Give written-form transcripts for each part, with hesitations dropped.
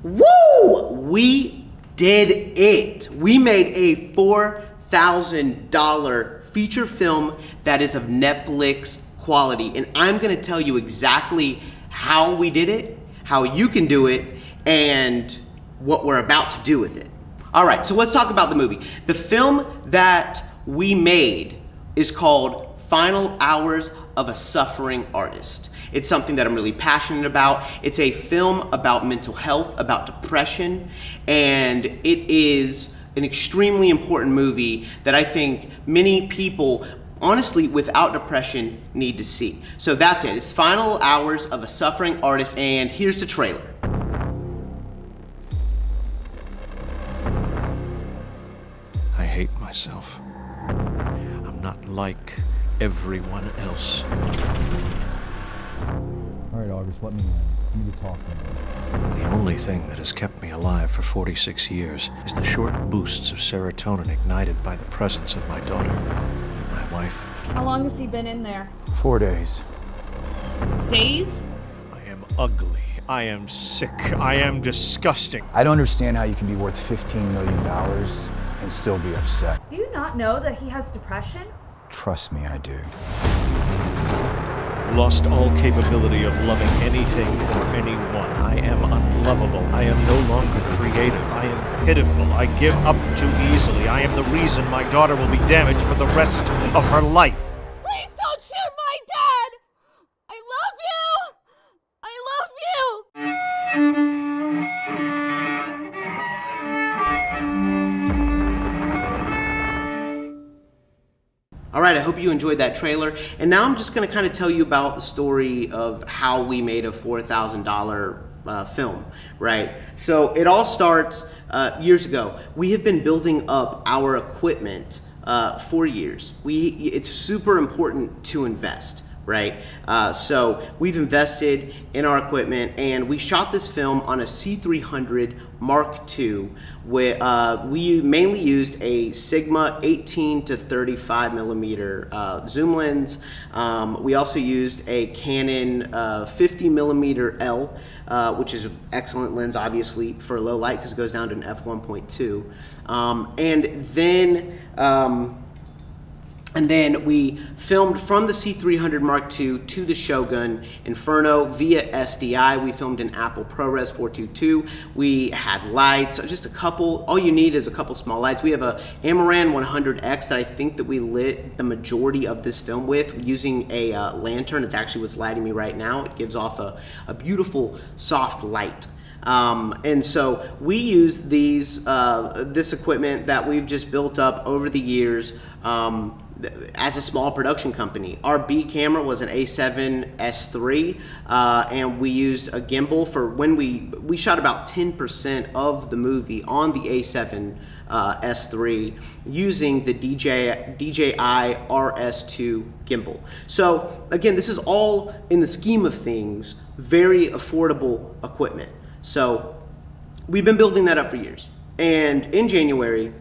Woo! We did it. We made a $4,000 feature film that is of Netflix quality. And I'm gonna tell you exactly how we did it, how you can do it, and what we're about to do with it. All right, so let's talk about the movie. The film that we made is called Final Hours of a Suffering Artist. It's something that I'm really passionate about. It's a film about mental health, about depression, and it is an extremely important movie that I think many people, honestly, without depression, need to see. So that's it. It's Final Hours of a Suffering Artist, and here's the trailer. I hate myself. I'm not like everyone else. All right, August, let me in. I need to talk to you. The only thing that has kept me alive for 46 years is the short boosts of serotonin ignited by the presence of my daughter and my wife. How long has he been in there? 4 days. Days? I am ugly. I am sick. I am disgusting. I don't understand how you can be worth $15 million and still be upset. Do you not know that he has depression? Trust me, I do. I've lost all capability of loving anything or anyone. I am unlovable. I am no longer creative. I am pitiful. I give up too easily. I am the reason my daughter will be damaged for the rest of her life. Please don't shoot my dad! I love you! I love you! All right, I hope you enjoyed that trailer. And now I'm just gonna kind of tell you about the story of how we made a $4,000 film, right? So it all starts years ago. We have been building up our equipment for years. It's super important to invest, right? So we've invested in our equipment, and we shot this film on a C300 Mark II. We mainly used a Sigma 18 to 35 millimeter zoom lens. We also used a Canon 50 millimeter L, which is an excellent lens, obviously, for low light because it goes down to an f1.2. And then we filmed from the C300 Mark II to the Shogun Inferno via SDI. We filmed in Apple ProRes 422. We had lights, just a couple. All you need is a couple small lights. We have a Amaran 100X that I think that we lit the majority of this film with using a lantern. It's actually what's lighting me right now. It gives off a beautiful soft light. And so we use this equipment that we've just built up over the years as a small production company. Our B camera was an A7S3, and we used a gimbal for when we shot about 10% of the movie on the A7S3 using the DJI RS2 gimbal. So again, this is all, in the scheme of things, very affordable equipment. So we've been building that up for years. And in January,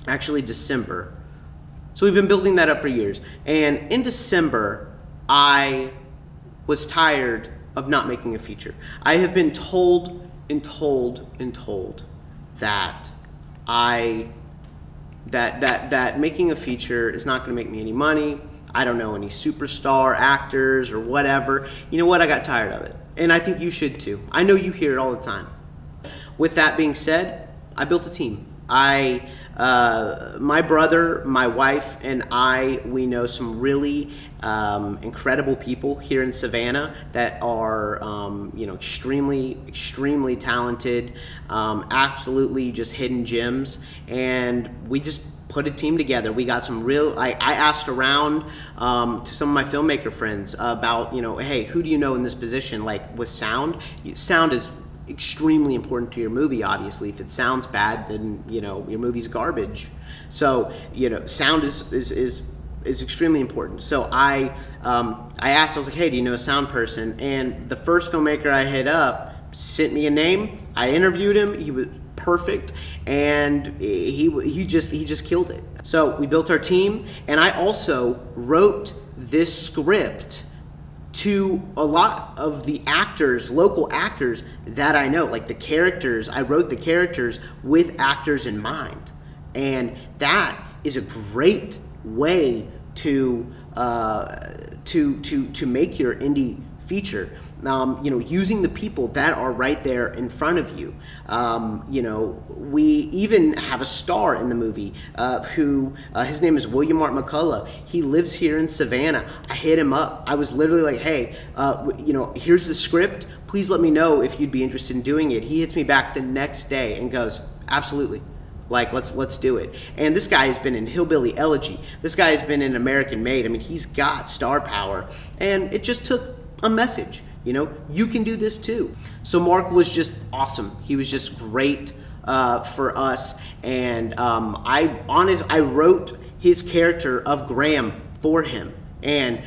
actually December, so we've been building that up for years. And in December, I was tired of not making a feature. I have been told and told and told that that making a feature is not gonna make me any money. I don't know any superstar actors or whatever. You know what, I got tired of it. And I think you should too. I know you hear it all the time. With that being said, I built a team. My brother, my wife, and we know some really incredible people here in Savannah that are, extremely talented, absolutely just hidden gems, and we just put a team together. We got some I asked around to some of my filmmaker friends about, hey, who do you know in this position? Like with sound is extremely important to your movie, obviously. If it sounds bad, then your movie's garbage. So sound is extremely important. So I asked, I was like, hey, do you know a sound person? And the first filmmaker I hit up sent me a name. I interviewed him. He was perfect, and he just killed it. So we built our team, and I also wrote this script to a lot of the actors, local actors that I know, like the characters. I wrote the characters with actors in mind, and that is a great way to make your indie feature. Using the people that are right there in front of you. We even have a star in the movie who his name is William Art McCullough. He lives here in Savannah. I hit him up. I was literally like, hey, here's the script. Please let me know if you'd be interested in doing it. He hits me back the next day and goes, absolutely. Like, let's do it. And this guy has been in Hillbilly Elegy. This guy has been in American Made. I mean, he's got star power. And it just took a message. You can do this too. So Mark was just awesome. He was just great for us. And I wrote his character of Graham for him. And,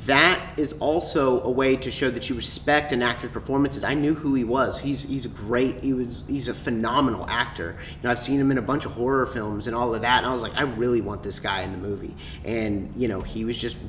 that is also a way to show that you respect an actor's performances. I knew who he was. He's great. He's a phenomenal actor. I've seen him in a bunch of horror films and all of that. And I was like, I really want this guy in the movie. And, he was just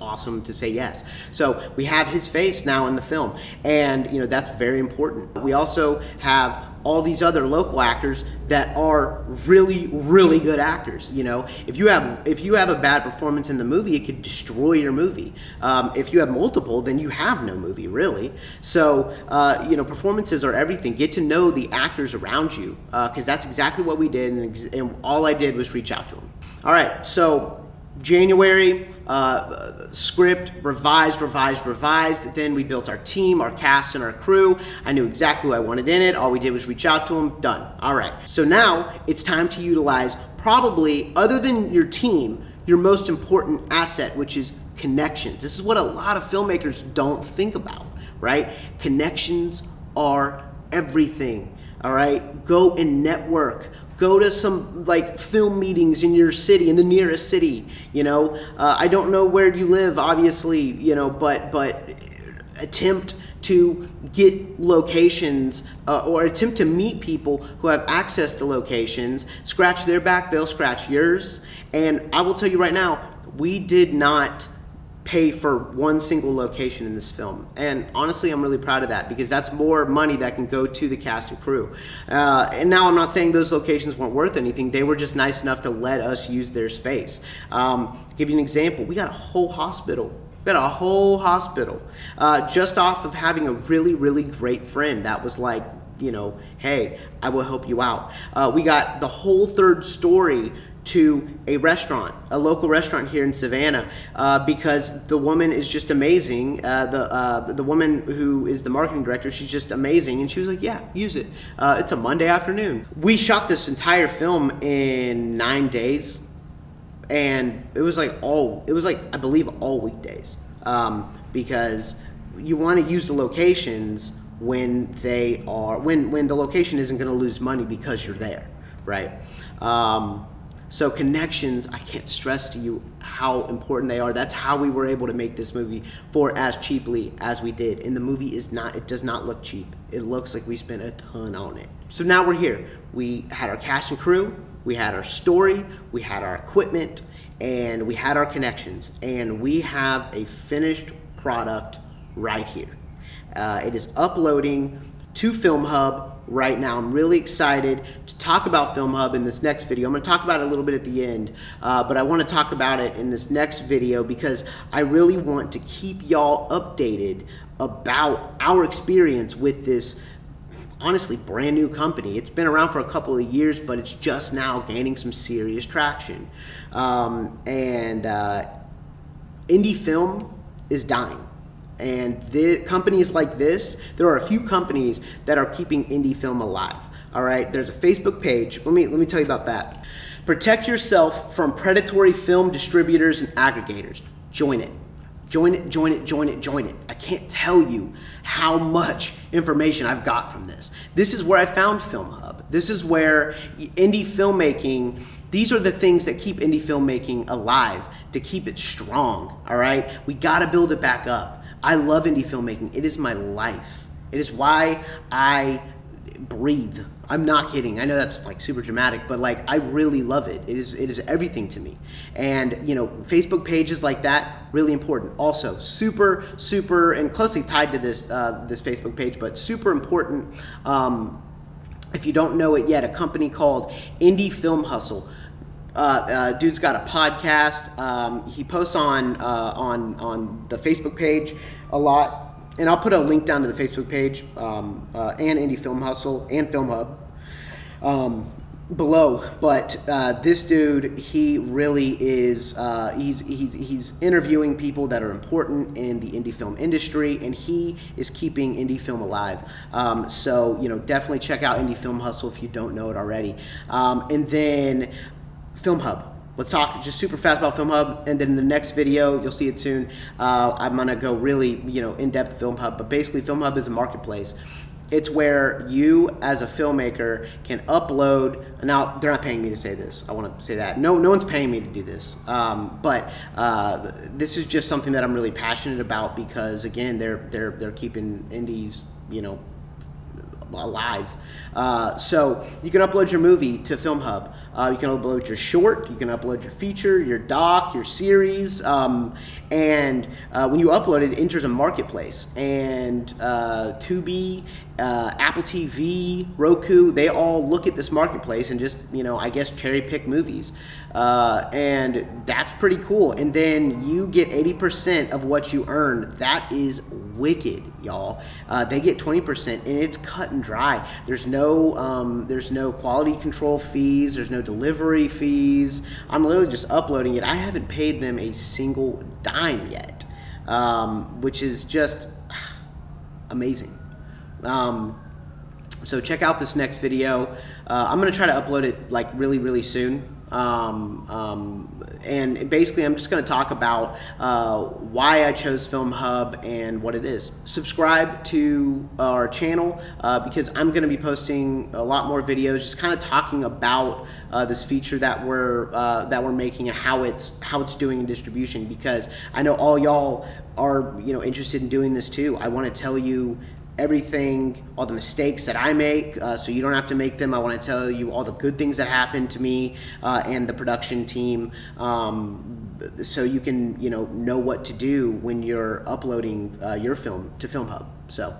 awesome to say yes. So we have his face now in the film. And, that's very important. We also have all these other local actors that are really, really good actors. If you have a bad performance in the movie, it could destroy your movie. If you have multiple, then you have no movie, really. So, performances are everything. Get to know the actors around you, because that's exactly what we did, and all I did was reach out to them. All right, so January, script, revised. Then we built our team, our cast, and our crew. I knew exactly who I wanted in it. All we did was reach out to them. Done. All right. So now it's time to utilize, probably, other than your team, your most important asset, which is connections. This is what a lot of filmmakers don't think about, right? Connections are everything. All right. Go and network. Go to some film meetings in your city, in the nearest city. I don't know where you live, obviously, but attempt to get locations or attempt to meet people who have access to locations. Scratch their back, they'll scratch yours. And I will tell you right now, we did not pay for one single location in this film. And honestly, I'm really proud of that, because that's more money that can go to the cast and crew. And now I'm not saying those locations weren't worth anything. They were just nice enough to let us use their space. Give you an example. We got a whole hospital. Just off of having a really, really great friend that was like, hey, I will help you out. We got the whole third story to a restaurant, a local restaurant here in Savannah, because the woman is just amazing. The woman who is the marketing director, she's just amazing, and she was like, yeah, use it. It's a Monday afternoon. We shot this entire film in 9 days, and it was like I believe all weekdays, because you want to use the locations when the location isn't going to lose money because you're there, right? So connections, I can't stress to you how important they are. That's how we were able to make this movie for as cheaply as we did. And the movie it does not look cheap. It looks like we spent a ton on it. So now we're here. We had our cast and crew, we had our story, we had our equipment, and we had our connections. And we have a finished product right here. It is uploading to FilmHub right now. I'm really excited to talk about FilmHub in this next video. I'm going to talk about it a little bit at the end, but I want to talk about it in this next video because I really want to keep y'all updated about our experience with this honestly brand new company. It's been around for a couple of years, but it's just now gaining some serious traction. Indie film is dying. And the companies like this, there are a few companies that are keeping indie film alive. All right, there's a Facebook page. Let me tell you about that. Protect yourself from predatory film distributors and aggregators. Join it. Join it. I can't tell you how much information I've got from this. This is where I found FilmHub. This is where indie filmmaking, these are the things that keep indie filmmaking alive, to keep it strong, all right? We gotta build it back up. I love indie filmmaking. It is my life. It is why I breathe. I'm not kidding. I know that's like super dramatic, but like I really love it. It is everything to me. And Facebook pages like that, really important. Also, super and closely tied to this this Facebook page, but super important. If you don't know it yet, a company called Indie Film Hustle. Dude's got a podcast. He posts on the Facebook page a lot. And I'll put a link down to the Facebook page and Indie Film Hustle and Film Hub below. But this dude, he really is. He's interviewing people that are important in the indie film industry, and he is keeping indie film alive. So definitely check out Indie Film Hustle if you don't know it already. And then Film Hub. Let's talk just super fast about Film Hub, and then in the next video, you'll see it soon. I'm gonna go really, in-depth Film Hub, but basically Film Hub is a marketplace. It's where you, as a filmmaker, can upload. Now, they're not paying me to say this. I want to say that. No one's paying me to do this. But this is just something that I'm really passionate about because, again, they're keeping indies, alive. So you can upload your movie to Film Hub. You can upload your short, you can upload your feature, your doc, your series, and when you upload it, it enters a marketplace. And Tubi, Apple TV, Roku, they all look at this marketplace and just, I guess cherry pick movies. And that's pretty cool. And then you get 80% of what you earn. That is wicked, y'all. They get 20%, and it's cut and dry. There's no quality control fees. There's no delivery fees. I'm literally just uploading it. I haven't paid them a single dime yet, which is just amazing. So check out this next video. I'm gonna try to upload it like really soon. And basically I'm just going to talk about why I chose Film Hub and what it is. Subscribe to our channel because I'm going to be posting a lot more videos just kind of talking about this feature that we're making and how it's doing in distribution, because I know all y'all are interested in doing this too. I want to tell you everything, all the mistakes that I make, so you don't have to make them. I want to tell you all the good things that happen to me and the production team, so you can know what to do when you're uploading your film to Film Hub. So